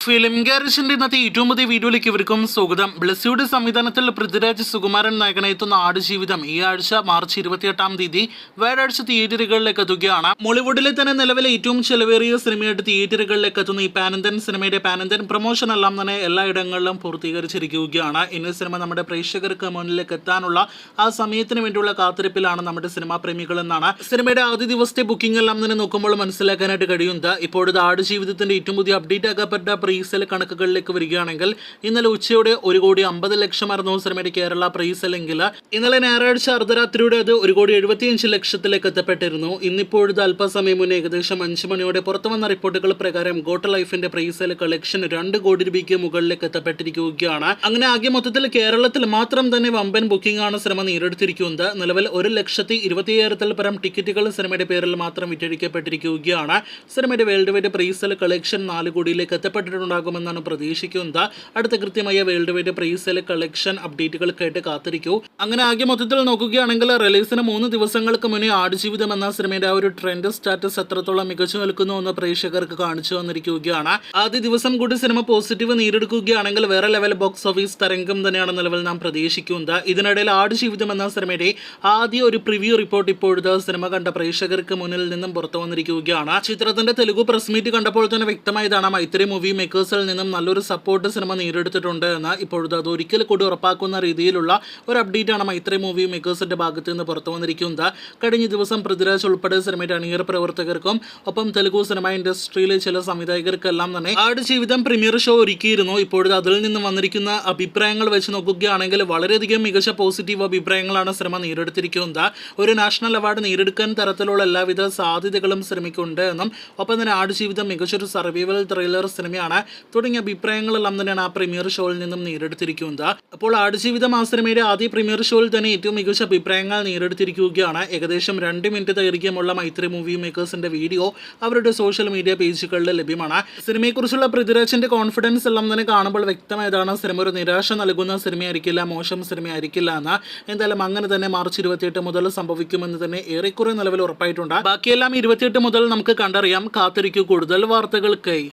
Film ഗാരേജിന്റെ ഇന്നത്തെ ഏറ്റവും പുതിയ വീഡിയോയിലേക്ക് ഇവർക്കും സ്വാഗതം. ബ്ലസ്സിയുടെ സംവിധാനത്തിൽ പൃഥ്വിരാജ് സുകുമാരൻ നായകനെത്തുന്ന ആടുജീവിതം ഈ ആഴ്ച മാർച്ച് 28 തീയതി വ്യാഴാഴ്ച തിയേറ്ററുകളിലേക്ക് എത്തുകയാണ്. മോളിവുഡിലെ തന്നെ നിലവിലെ ഏറ്റവും ചെലവേറിയ സിനിമയായിട്ട് തിയേറ്ററുകളിലേക്ക് എത്തുന്ന ഈ പാനന്തൻ സിനിമയുടെ പാനന്തൻ പ്രൊമോഷൻ എല്ലാം തന്നെ എല്ലായിടങ്ങളിലും പൂർത്തീകരിച്ചിരിക്കുകയാണ്. ഇന്ന് സിനിമ നമ്മുടെ പ്രേക്ഷകർക്ക് മുന്നിലേക്ക് എത്താനുള്ള ആ സമയത്തിന് വേണ്ടിയുള്ള കാത്തിരിപ്പിലാണ് നമ്മുടെ സിനിമാ പ്രേമികൾ എന്നാണ് സിനിമയുടെ ആദ്യ ദിവസത്തെ ബുക്കിംഗ് എല്ലാം തന്നെ നോക്കുമ്പോൾ മനസ്സിലാക്കാനായിട്ട് കഴിയുന്നത്. ഇപ്പോഴത്തെ ആടുജീവിതത്തിന്റെ ഏറ്റവും പുതിയ അപ്ഡേറ്റ് ആക്കപ്പെട്ട പ്രീസെൽ കണക്കുകളിലേക്ക് വരികയാണെങ്കിൽ ഇന്നലെ ഉച്ചയോടെ 1,50,00,000 സിനിമയുടെ കേരള പ്രീസെൽ എങ്കിൽ ഇന്നലെ ഞായറാഴ്ച അർദ്ധരാത്രിയുടെ അത് 1,75,00,000 എത്തപ്പെട്ടിരുന്നു. ഇന്നിപ്പോഴത്തെ അല്പസമയം മുന്നേ ഏകദേശം 5 മണിയോടെ പുറത്തു വന്ന റിപ്പോർട്ടുകൾ പ്രകാരം ഗോട്ട ലൈഫിന്റെ പ്രീസെൽ കളക്ഷൻ 2 കോടി രൂപയ്ക്ക് മുകളിലേക്ക് എത്തപ്പെട്ടിരിക്കുകയാണ്. അങ്ങനെ ആകെ മൊത്തത്തിൽ കേരളത്തിൽ മാത്രം തന്നെ വമ്പൻ ബുക്കിംഗ് ആണ് സിനിമ നേരിടുത്തിരിക്കുന്നത്. നിലവിൽ 1,25,000-ൽ പരം ടിക്കറ്റുകൾ സിനിമയുടെ പേരിൽ മാത്രം വിറ്റഴിക്കപ്പെട്ടിരിക്കുകയാണ്. സിനിമയുടെ വേൾഡ് വൈഡ് പ്രീസെൽ കളക്ഷൻ 4 കോടിയിലേക്ക് എത്തപ്പെട്ടിട്ടുണ്ടാകുമെന്നാണ് പ്രതീക്ഷിക്കുന്നത്. അടുത്ത കൃത്യമായ വേൾഡ് വൈഡ് പ്രീസെൽ കളക്ഷൻ അപ്ഡേറ്റുകൾക്കായിട്ട് കാത്തിരിക്കൂ. അങ്ങനെ ആകെ മൊത്തത്തിൽ നോക്കുകയാണെങ്കിൽ റിലീസിന് 3 ദിവസങ്ങൾക്ക് മുന്നേ ആടുജീവിതം എന്ന സിനിമയുടെ ആ ഒരു ട്രെൻഡ് സ്റ്റാറ്റസ് എത്രത്തോളം മികച്ചു നിൽക്കുന്നു എന്ന് പ്രേക്ഷകർക്ക് കാണിച്ചു വന്നിരിക്കുകയാണ്. ആദ്യ ദിവസം കൂടി സിനിമ പോസിറ്റീവ് നേടിയെടുക്കുകയാണെങ്കിൽ വേറെ ലെവൽ ബോക്സ് ഓഫീസ് തരംഗം തന്നെയാണ് നിലവിൽ നാം പ്രതീക്ഷിക്കുന്നത്. ഇതിനിടയിൽ ആടുജീവിതം എന്ന സിനിമയുടെ ആദ്യ ഒരു പ്രിവ്യൂ റിപ്പോർട്ട് ഇപ്പോഴത്തെ സിനിമ കണ്ട പ്രേക്ഷകർക്ക് മുന്നിൽ നിന്നും പുറത്തു വന്നിരിക്കുകയാണ്. ചിത്രത്തിന്റെ തെലുഗു പ്രസ് മീറ്റ് കണ്ടപ്പോൾ തന്നെ വ്യക്തമായതാണ് മൈത്രി മൂവി മേക്കേഴ്സിൽ നിന്നും നല്ലൊരു സപ്പോർട്ട് സിനിമ നേടിയെടുത്തിട്ടുണ്ട് എന്ന്. ഇപ്പോഴത്തെ അത് ഒരിക്കൽ കൂടി ഉറപ്പാക്കുന്ന രീതിയിലുള്ള ഒരു അപ്ഡേറ്റ് ആണ് മൈത്രി മൂവി മേക്കേഴ്സിന്റെ ഭാഗത്ത് നിന്ന് പുറത്തു വന്നിരിക്കുന്നത്. കഴിഞ്ഞ ദിവസം പൃഥ്വിരാജ് ഉൾപ്പെടെ സിനിമയുടെ അണിയർ പ്രവർത്തകർക്കും ഒപ്പം തെലുഗു സിനിമ ഇൻഡസ്ട്രിയിലെ ചില സംവിധായകർക്കെല്ലാം തന്നെ ആടുജീവിതം പ്രീമിയർ ഷോ ഒരുക്കിയിരുന്നു. ഇപ്പോഴത്തെ അതിൽ നിന്നും വന്നിരിക്കുന്ന അഭിപ്രായങ്ങൾ വെച്ച് നോക്കുകയാണെങ്കിൽ വളരെയധികം മികച്ച പോസിറ്റീവ് അഭിപ്രായങ്ങളാണ് സിനിമ നേടിയെടുത്തിരിക്കുന്നത്. ഒരു നാഷണൽ അവാർഡ് നേടിയെടുക്കാൻ തരത്തിലുള്ള എല്ലാവിധ സാധ്യതകളും സിനിമയ്ക്കുണ്ട് എന്നും ഒപ്പം തന്നെ ആടുജീവിതം മികച്ചൊരു സർവൈവൽ ത്രില്ലർ സിനിമയാണ് തുടങ്ങിയ അഭിപ്രായങ്ങളെല്ലാം തന്നെയാണ് ആ പ്രീമിയർ ഷോയിൽ നിന്നും നേടിയെടുത്തിരിക്കുന്നത്. അപ്പോൾ ആടുജീവിതം ആ സിനിമയുടെ ആദ്യ പ്രീമിയർ ഷോയിൽ തന്നെ ഏറ്റവും മികച്ച അഭിപ്രായങ്ങൾ നേടിയെടുത്തിരിക്കുകയാണ്. ഏകദേശം 2 മിനിറ്റ് ദൈർഘ്യമുള്ള മൈത്രി മൂവി മേക്കേഴ്സിന്റെ വീഡിയോ അവരുടെ സോഷ്യൽ മീഡിയ പേജുകളിൽ ലഭ്യമാണ്. സിനിമയെക്കുറിച്ചുള്ള പൃഥ്വിരാജിന്റെ കോൺഫിഡൻസ് എല്ലാം തന്നെ കാണുമ്പോൾ വ്യക്തമായതാണ് സിനിമ ഒരു നിരാശ നൽകുന്ന സിനിമയായിരിക്കില്ല, മോശം സിനിമയായിരിക്കില്ല എന്ന്. എന്തായാലും അങ്ങനെ തന്നെ മാർച്ച് 28 മുതൽ സംഭവിക്കുമെന്ന് തന്നെ ഏറെക്കുറെ നിലവിൽ ഉറപ്പായിട്ടുണ്ട്. ബാക്കിയെല്ലാം 28 മുതൽ നമുക്ക് കണ്ടറിയാം. കാത്തിരിക്കൂ കൂടുതൽ വാർത്തകൾക്കായി.